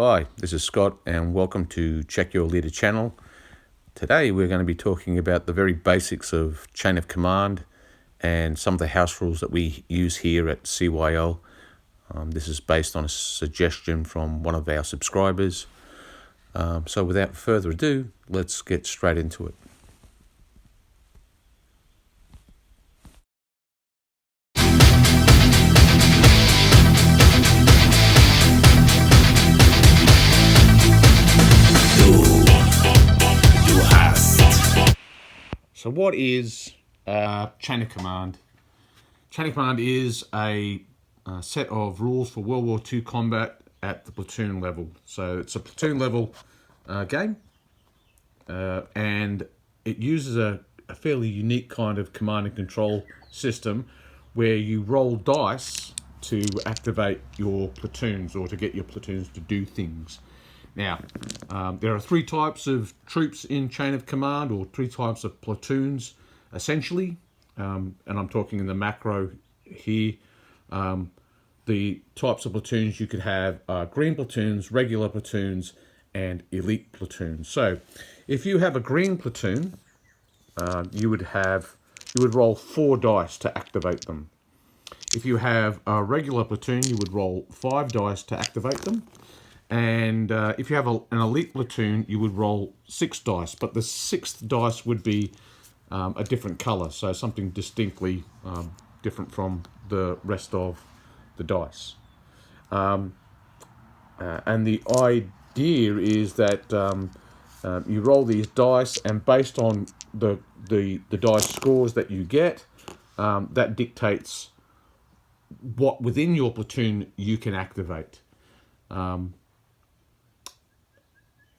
Hi, this is Scott and welcome to Check Your Leader channel. Today we're going to be talking about the very basics of chain of command and some of the house rules that we use here at CYL. This is based on a suggestion from one of our subscribers. So without further ado, let's get straight into it. So what is chain of command? Chain of command is a set of rules for World War II combat at the platoon level. So it's a platoon level game, and it uses a fairly unique kind of command and control system where you roll dice to activate your platoons or to get your platoons to do things. Now, there are three types of troops in chain of command, or three types of platoons, essentially. And I'm talking in the macro here. The types of platoons you could have are green platoons, regular platoons, and elite platoons. So, if you have a green platoon, you would roll 4 dice to activate them. If you have a regular platoon, you would roll 5 dice to activate them. And if you have an elite platoon, you would roll 6 dice, but the 6th dice would be a different color, so something distinctly different from the rest of the dice. And the idea is that you roll these dice, and based on the dice scores that you get, that dictates what within your platoon you can activate.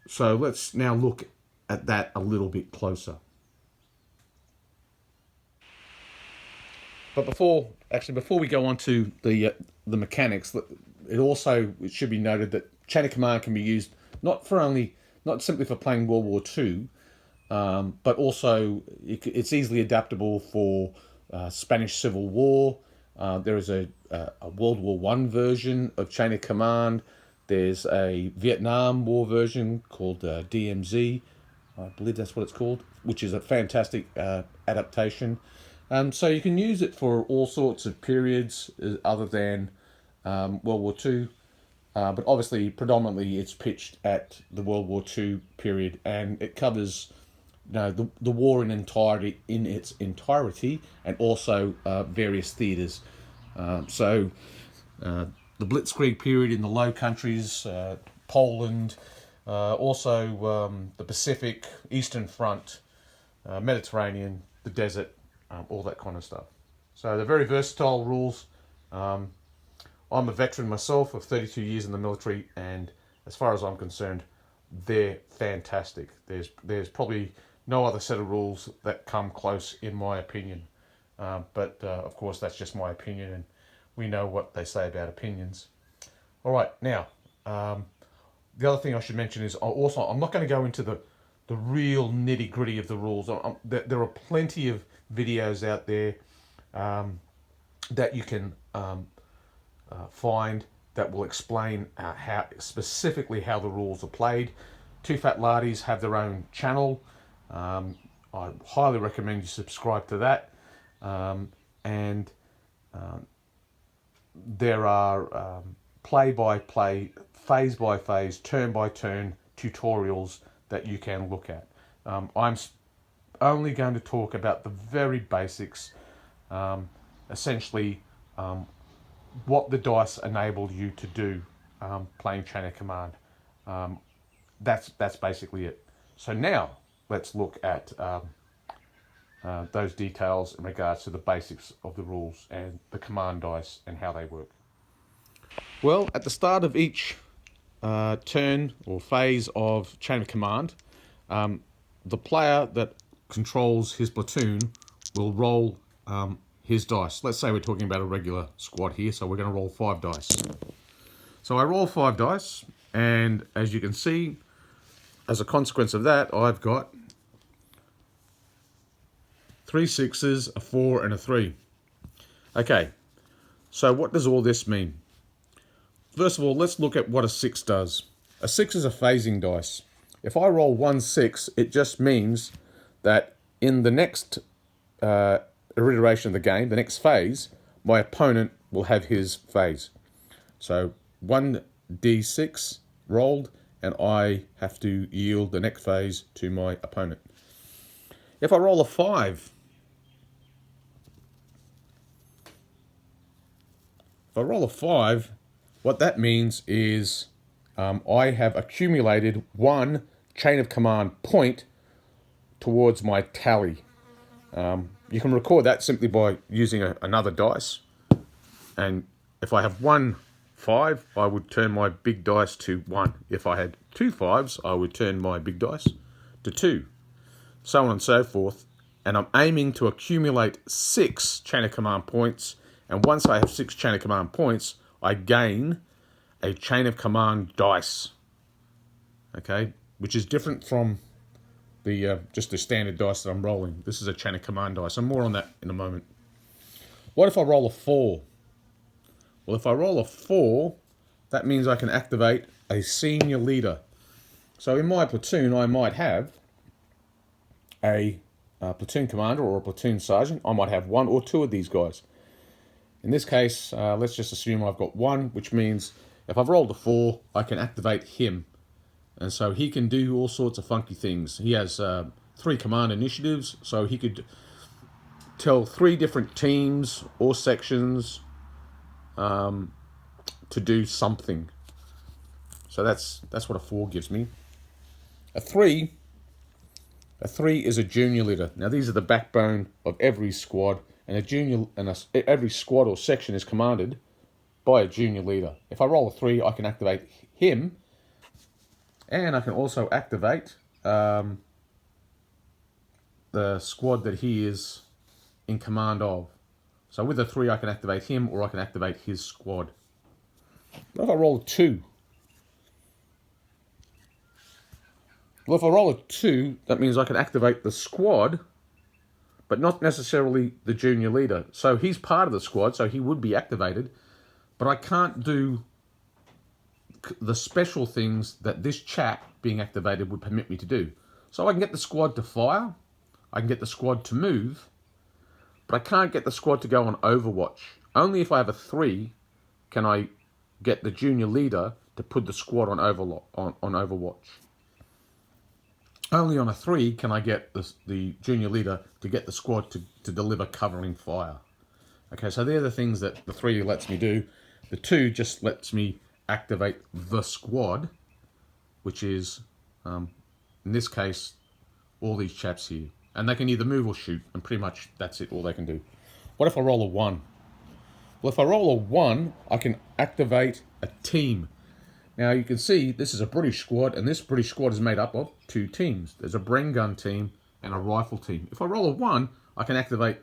So let's now look at that a little bit closer. But before we go on to the mechanics, it should be noted that chain of command can be used not simply for playing World War II, but also it's easily adaptable for Spanish Civil War. There is a World War I version of chain of command. There's a Vietnam War version called DMZ, I believe that's what it's called, which is a fantastic adaptation. So you can use it for all sorts of periods other than World War II, but obviously predominantly it's pitched at the World War II period, and it covers the war in its entirety, and also various theatres. The Blitzkrieg period in the Low Countries, Poland, also the Pacific, Eastern Front, Mediterranean, the desert, all that kind of stuff. So they're very versatile rules. I'm a veteran myself of 32 years in the military, and as far as I'm concerned, they're fantastic. There's probably no other set of rules that come close, in my opinion. But of course, that's just my opinion, and we know what they say about opinions. All right, now, the other thing I should mention is also I'm not going to go into the real nitty-gritty of the rules. There are plenty of videos out there that you can find that will explain how specifically how the rules are played. Two Fat Lardies have their own channel. I highly recommend you subscribe to that. There are play-by-play, phase-by-phase, turn-by-turn tutorials that you can look at. I'm only going to talk about the very basics, essentially what the dice enable you to do playing chain of command. That's basically it. So now let's look at those details in regards to the basics of the rules and the command dice and how they work. Well, at the start of each turn or phase of chain of command, the player that controls his platoon will roll his dice. Let's say we're talking about a regular squad here, so we're going to roll 5 dice. So I roll 5 dice, and as you can see, as a consequence of that, I've got 3 6s, a 4, and a 3. Okay, so what does all this mean? First of all, let's look at what a 6 does. A 6 is a phasing dice. If I roll 1 6, it just means that in the next iteration of the game, the next phase, my opponent will have his phase. So 1d6 rolled, and I have to yield the next phase to my opponent. If I roll a 5, what that means is I have accumulated 1 chain of command point towards my tally. You can record that simply by using another dice. And if I have 1 5, I would turn my big dice to 1. If I had 2 5s, I would turn my big dice to 2. So on and so forth. And I'm aiming to accumulate 6 chain of command points. And once I have 6 chain of command points, I gain a chain of command dice. Okay, which is different from the just the standard dice that I'm rolling. This is a chain of command dice. And more on that in a moment. What if I roll a 4? Well, if I roll a 4, that means I can activate a senior leader. So in my platoon, I might have a platoon commander or a platoon sergeant. I might have 1 or 2 of these guys. In this case, let's just assume I've got 1, which means if I've rolled a 4, I can activate him. And so he can do all sorts of funky things. He has 3 command initiatives, so he could tell 3 different teams or sections to do something. So that's what a 4 gives me. A 3 is a junior leader. Now these are the backbone of every squad, and every squad or section is commanded by a junior leader. If I roll a 3, I can activate him, and I can also activate the squad that he is in command of. So with a 3, I can activate him, or I can activate his squad. What if I roll a 2? Well, if I roll a 2, that means I can activate the squad, but not necessarily the junior leader. So he's part of the squad, so he would be activated, but I can't do the special things that this chap being activated would permit me to do. So I can get the squad to fire, I can get the squad to move, but I can't get the squad to go on Overwatch. Only if I have a 3 can I get the junior leader to put the squad on Overwatch. Only on a 3 can I get the junior leader to get the squad to deliver covering fire. Okay, so they're the things that the 3 lets me do. The 2 just lets me activate the squad, which is, in this case, all these chaps here. And they can either move or shoot, and pretty much that's it, all they can do. What if I roll a 1? Well, if I roll a 1, I can activate a team. Now, you can see this is a British squad, and this British squad is made up of 2 teams. There's a Bren gun team and a rifle team. If I roll a 1, I can activate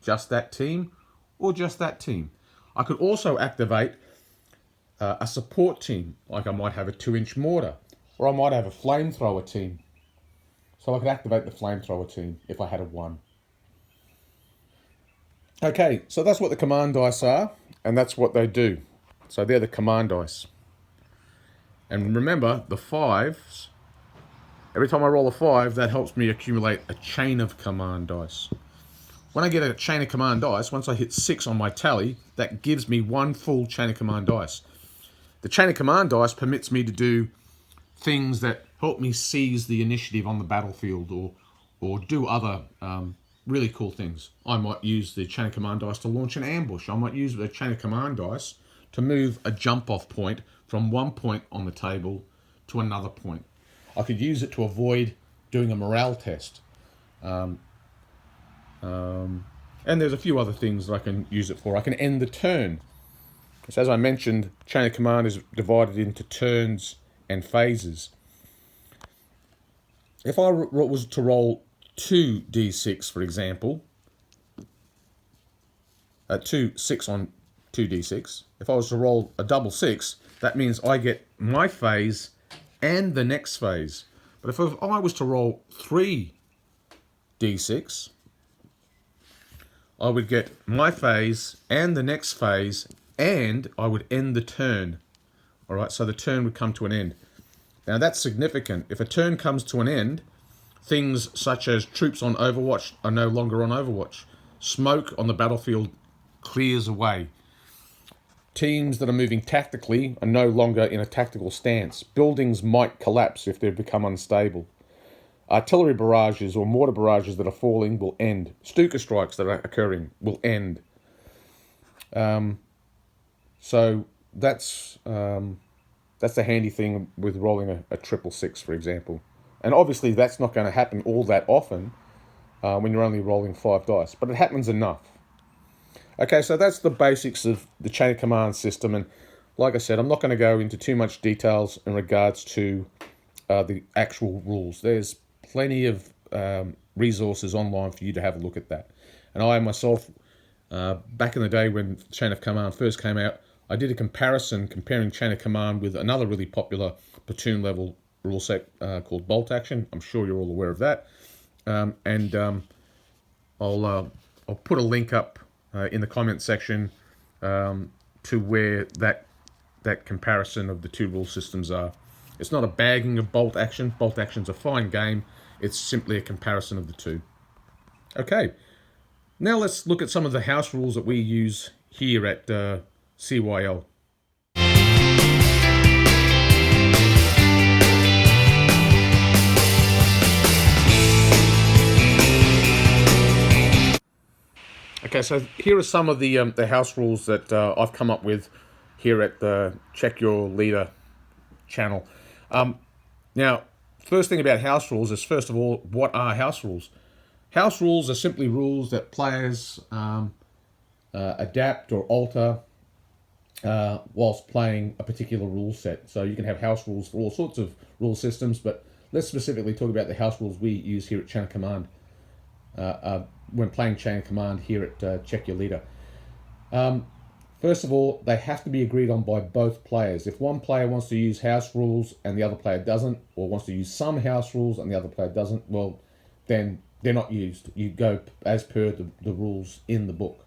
just that team or just that team. I could also activate a support team, like I might have a 2-inch mortar, or I might have a flamethrower team. So I could activate the flamethrower team if I had a 1. Okay, so that's what the command dice are, and that's what they do. So they're the command dice. And remember, the 5s, every time I roll a 5, that helps me accumulate a chain of command dice. When I get a chain of command dice, once I hit 6 on my tally, that gives me 1 full chain of command dice. The chain of command dice permits me to do things that help me seize the initiative on the battlefield, or do other really cool things. I might use the chain of command dice to launch an ambush. I might use the chain of command dice to move a jump-off point from one point on the table to another point. I could use it to avoid doing a morale test. And there's a few other things that I can use it for. I can end the turn. So as I mentioned, chain of command is divided into turns and phases. If I was to roll 2d6, for example, 6 on 2d6, if I was to roll a double 6, that means I get my phase and the next phase. But if I was to roll 3d6, I would get my phase and the next phase, and I would end the turn. All right, so the turn would come to an end. Now that's significant. If a turn comes to an end, things such as troops on Overwatch are no longer on Overwatch. Smoke on the battlefield clears away. Teams that are moving tactically are no longer in a tactical stance. Buildings might collapse if they become unstable. Artillery barrages or mortar barrages that are falling will end. Stuka strikes that are occurring will end. So that's the handy thing with rolling a 666, for example. And obviously that's not going to happen all that often when you're only rolling 5 dice, but it happens enough. Okay, so that's the basics of the chain of command system, and like I said, I'm not going to go into too much details in regards to the actual rules. There's plenty of resources online for you to have a look at that. And I myself, back in the day when Chain of Command first came out, I did a comparison comparing Chain of Command with another really popular platoon level rule set called Bolt Action. I'm sure you're all aware of that. I'll put a link up in the comment section to where that comparison of the two rule systems are. It's not a bagging of Bolt Action. Bolt Action's a fine game. It's simply a comparison of the two. Okay, now let's look at some of the house rules that we use here at CYL. Okay, so here are some of the house rules that I've come up with here at the Check Your Leader channel. Now, first thing about house rules is, first of all, what are house rules? House rules are simply rules that players adapt or alter whilst playing a particular rule set. So you can have house rules for all sorts of rule systems, but let's specifically talk about the house rules we use here at Chain of Command when playing Chain of Command here at Check Your Leader. First of all, they have to be agreed on by both players. If one player wants to use house rules and the other player doesn't, or wants to use some house rules and the other player doesn't, well, then they're not used. You go as per the rules in the book.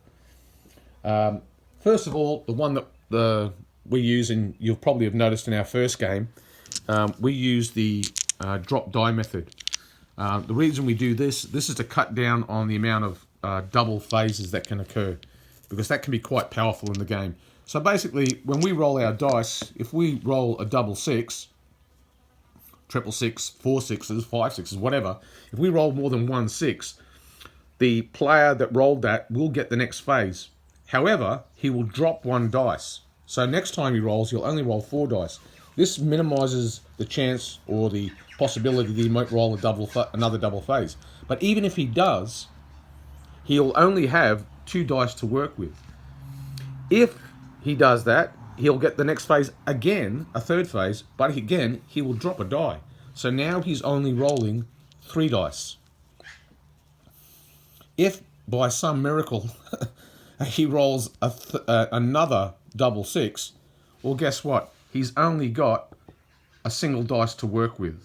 First of all, the one that we use, and you'll probably have noticed in our first game, we use the drop die method. The reason we do this is to cut down on the amount of double phases that can occur, because that can be quite powerful in the game. So basically, when we roll our dice, if we roll a 666, 666, 4 6s, 5 6s, whatever, if we roll more than 1 6, the player that rolled that will get the next phase. However, he will drop 1 dice. So next time he rolls, he'll only roll 4 dice. This minimizes the chance or the possibility that he might roll another double phase. But even if he does, he'll only have 2 dice to work with. If he does that, he'll get the next phase again, a third phase, but again, he will drop a die. So now he's only rolling 3 dice. If by some miracle he rolls another 666, well, guess what? He's only got a single dice to work with.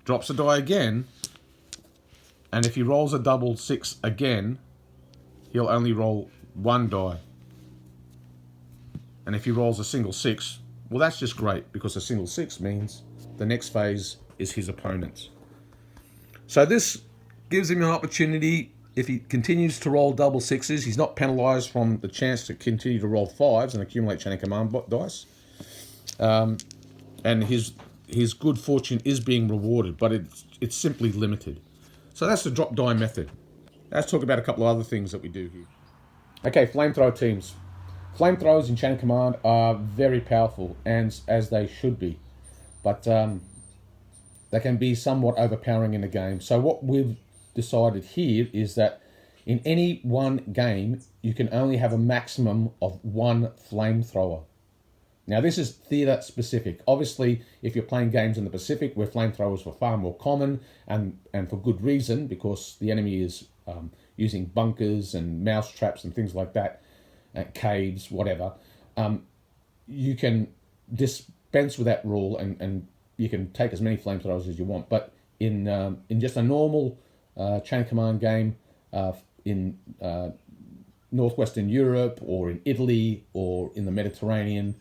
Drops a die again, and if he rolls a 666 again, he'll only roll 1 die. And if he rolls a single 6, well, that's just great, because a single 6 means the next phase is his opponent's. So this gives him an opportunity. If he continues to roll 666s, he's not penalised from the chance to continue to roll 5s and accumulate Chain of Command dice. And his good fortune is being rewarded, but it's simply limited. So that's the drop die method. Let's talk about a couple of other things that we do here. Okay, flamethrower teams. Flamethrowers in Chain of Command are very powerful, and as they should be. But they can be somewhat overpowering in the game. So what we've decided here is that in any one game, you can only have a maximum of 1 flamethrower. Now, this is theatre specific. Obviously, if you're playing games in the Pacific where flamethrowers were far more common, and for good reason, because the enemy is using bunkers and mouse traps and things like that, caves, whatever, you can dispense with that rule and you can take as many flamethrowers as you want. But in just a normal Chain of Command game in northwestern Europe or in Italy or in the Mediterranean,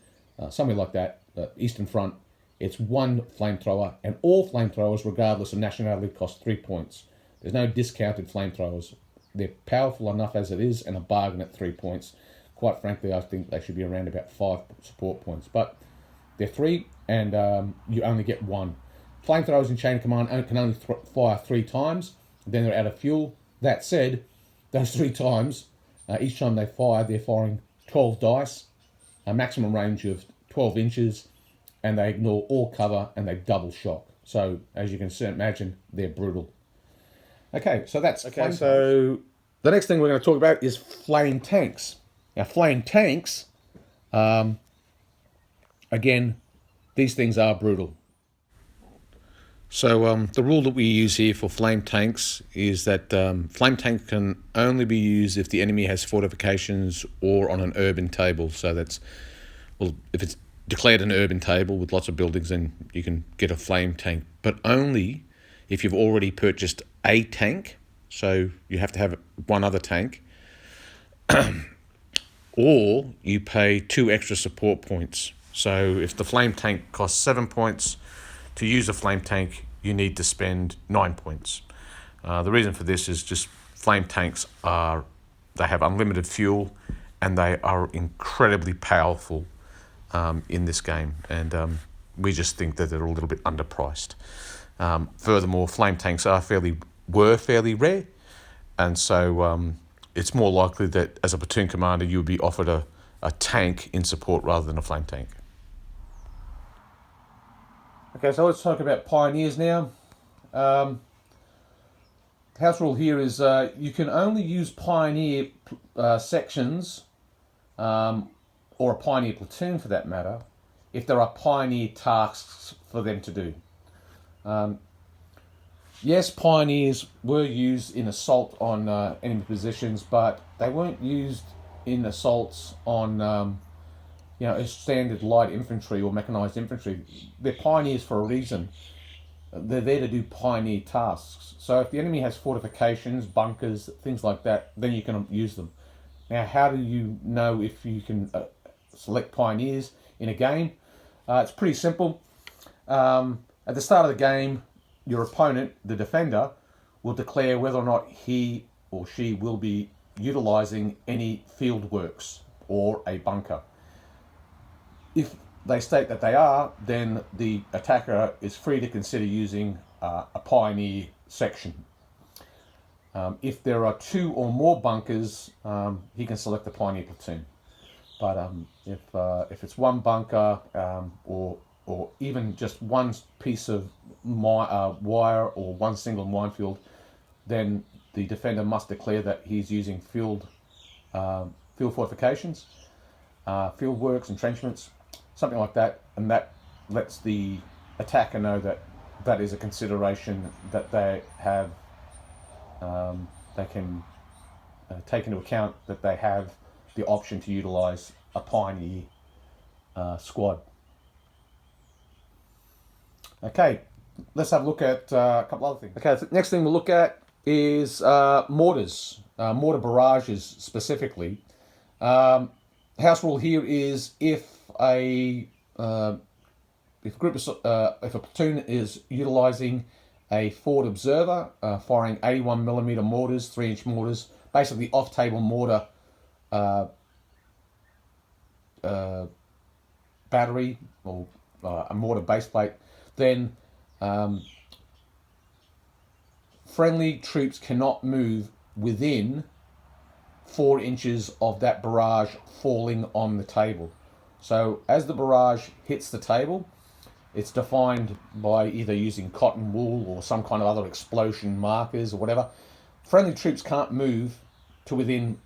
somewhere like that, Eastern Front, It's one flamethrower, and all flamethrowers, regardless of nationality, cost 3 points. There's no discounted flamethrowers. They're powerful enough as it is, and a bargain at 3 points. Quite frankly, I think they should be around about 5 support points. But they're 3, and you only get 1. Flamethrowers in Chain of Command can only fire 3 times, then they're out of fuel. That said, those 3 times, each time they fire, they're firing 12 dice, a maximum range of 12 inches, and they ignore all cover and they double shock. So, as you can imagine, they're brutal. Okay, so that's okay. So the next thing we're going to talk about is flame tanks. Now, flame tanks, again, these things are brutal. So the rule that we use here for flame tanks is that flame tank can only be used if the enemy has fortifications or on an urban table. So that's, well, if it's declared an urban table with lots of buildings, then you can get a flame tank, but only if you've already purchased a tank. So you have to have one other tank, or you pay 2 extra support points. So if the flame tank costs 7 points, to use a flame tank, you need to spend 9 points. The reason for this is just flame tanks they have unlimited fuel, and they are incredibly powerful in this game, and we just think that they're a little bit underpriced. Furthermore, flame tanks were fairly rare, and so it's more likely that as a platoon commander you would be offered a tank in support rather than a flame tank. Okay, so let's talk about pioneers now. House rule here is you can only use pioneer sections, or a pioneer platoon for that matter, if there are pioneer tasks for them to do. Yes, pioneers were used in assault on enemy positions, but they weren't used in assaults on standard light infantry or mechanized infantry. They're pioneers for a reason. They're there to do pioneer tasks. So if the enemy has fortifications, bunkers, things like that, then you can use them. Now, how do you know if you can select pioneers in a game? It's pretty simple. At the start of the game, your opponent, the defender, will declare whether or not he or she will be utilizing any field works or a bunker. If they state that they are, then the attacker is free to consider using a pioneer section. If there are 2 or more bunkers, he can select the pioneer platoon. But if it's one bunker or even just one piece of wire or one single minefield, then the defender must declare that he's using field fortifications, field works, entrenchments, something like that, and that lets the attacker know that that is a consideration that they have. They can take into account that they have the option to utilize a pioneer squad. Okay, let's have a look at a couple other things. Okay, the next thing we'll look at is mortars, mortar barrages specifically. House rule here is if a platoon is utilizing a forward observer, firing 81mm mortars, 3-inch mortars, basically off-table mortar battery or a mortar baseplate, then friendly troops cannot move within 4 inches of that barrage falling on the table. So as the barrage hits the table, it's defined by either using cotton wool or some kind of other explosion markers or whatever. Friendly troops can't move to within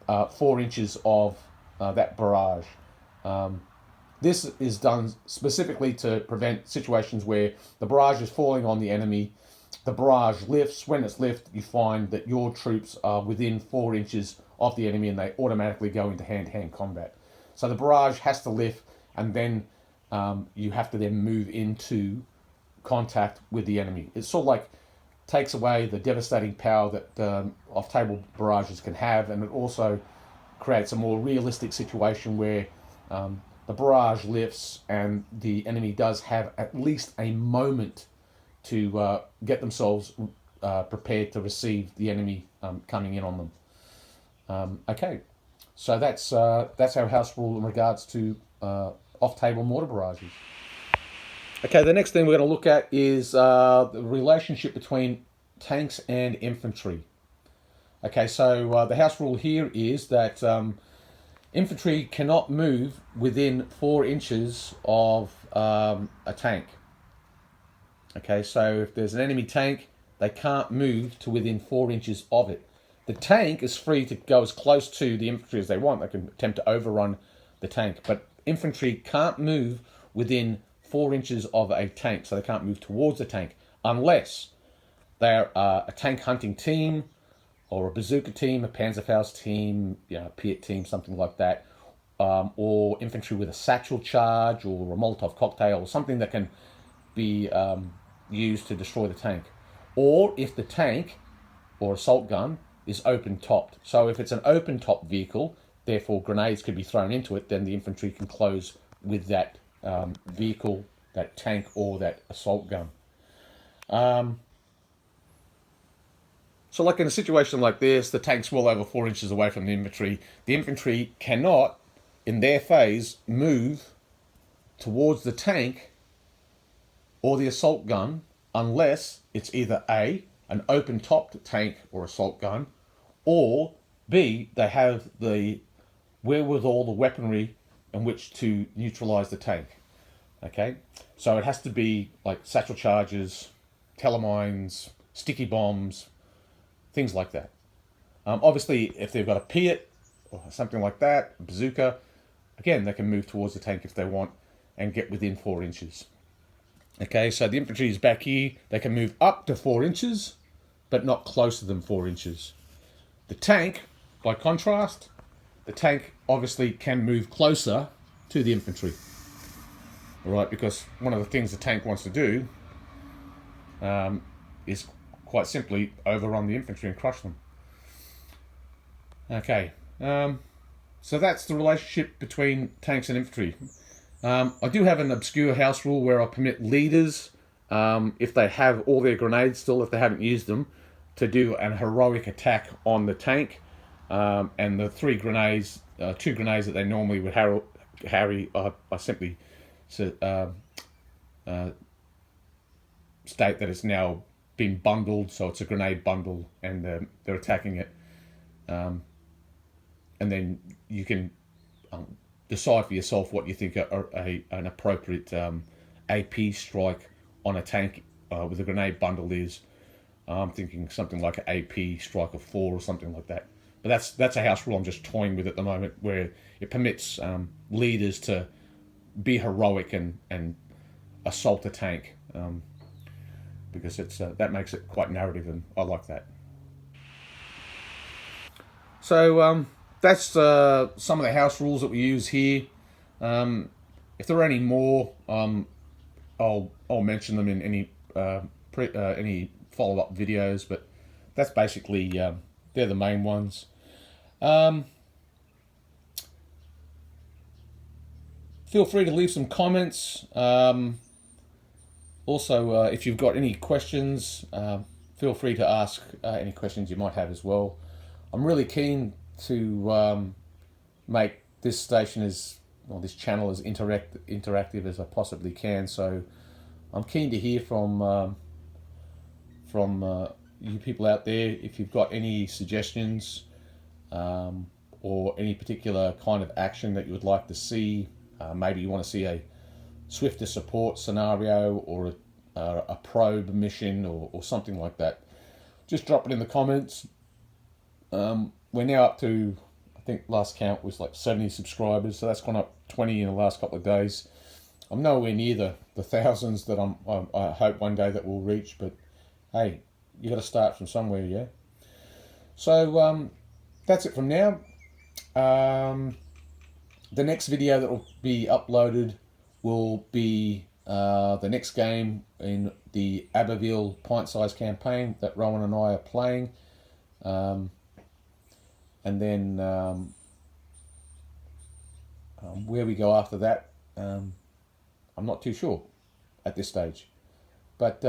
4 inches of that barrage. This is done specifically to prevent situations where the barrage is falling on the enemy. The barrage lifts. When it's lifted, you find that your troops are within 4 inches of the enemy and they automatically go into hand-to-hand combat. So the barrage has to lift, and then you have to then move into contact with the enemy. It sort of like takes away the devastating power that off-table barrages can have, and it also creates a more realistic situation where the barrage lifts and the enemy does have at least a moment to get themselves prepared to receive the enemy coming in on them. Okay, so that's our house rule in regards to off-table mortar barrages. Okay, the next thing we're going to look at is the relationship between tanks and infantry. Okay, so the house rule here is that infantry cannot move within 4 inches of a tank. Okay, so if there's an enemy tank, they can't move to within 4 inches of it. The tank is free to go as close to the infantry as they want. They can attempt to overrun the tank, but infantry can't move within 4 inches of a tank, so they can't move towards the tank unless they're a tank hunting team or a bazooka team, a Panzerfaust team, a Piat team, something like that, or infantry with a satchel charge or a Molotov cocktail or something that can be used to destroy the tank. Or if the tank or assault gun is open-topped. So if it's an open-top vehicle, therefore grenades could be thrown into it, then the infantry can close with that vehicle, that tank or that assault gun. So like in a situation like this, the tank's well over 4 inches away from the infantry. The infantry cannot, in their phase, move towards the tank or the assault gun unless it's either A, an open-topped tank or assault gun, or B, they have the wherewithal, the weaponry in which to neutralize the tank. Okay, so it has to be like satchel charges, telemines, sticky bombs, things like that. Obviously, if they've got a Piat or something like that, a bazooka, again, they can move towards the tank if they want and get within 4 inches. Okay, so the infantry is back here. They can move up to 4 inches, but not closer than 4 inches. The tank, by contrast, the tank obviously can move closer to the infantry. All right, because one of the things the tank wants to do is quite simply overrun the infantry and crush them. Okay, so that's the relationship between tanks and infantry. I do have an obscure house rule where I permit leaders, if they have all their grenades still, if they haven't used them, to do an heroic attack on the tank. And the 2 grenades that they normally would harry, I simply state that it's now been bundled, so it's a grenade bundle, and they're attacking it. And then you can decide for yourself what you think an appropriate AP strike on a tank with a grenade bundle is. I'm thinking something like an AP strike of 4 or something like that. But that's a house rule I'm just toying with at the moment, where it permits leaders to be heroic and assault a tank, because it's that makes it quite narrative, and I like that. So that's some of the house rules that we use here. If there are any more, I'll mention them in any follow-up videos. But that's basically they're the main ones. Feel free to leave some comments. Also, if you've got any questions, feel free to ask any questions you might have as well. I'm really keen to make this station this channel as interactive as I possibly can. So I'm keen to hear from you people out there if you've got any suggestions or any particular kind of action that you would like to see. Maybe you want to see a swifter support scenario or a probe mission or something like that. Just drop it in the comments. We're now up to, I think last count was like 70 subscribers, so that's gone up 20 in the last couple of days. I'm nowhere near the thousands that I hope one day that we'll reach, but hey, you got to start from somewhere, yeah? So that's it from now. The next video that will be uploaded will be the next game in the Abbeville pint-sized campaign that Rowan and I are playing. And then Where we go after that, I'm not too sure at this stage. But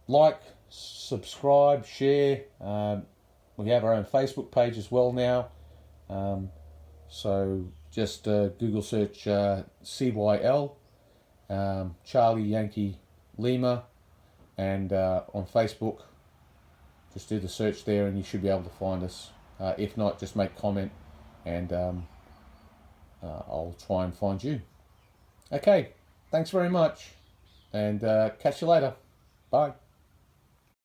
like, subscribe, share. We have our own Facebook page as well now. So just Google search CYL, Charlie Yankee Lima, and on Facebook, just do the search there and you should be able to find us. If not, just make comment and I'll try and find you. Okay, thanks very much and catch you later. Bye.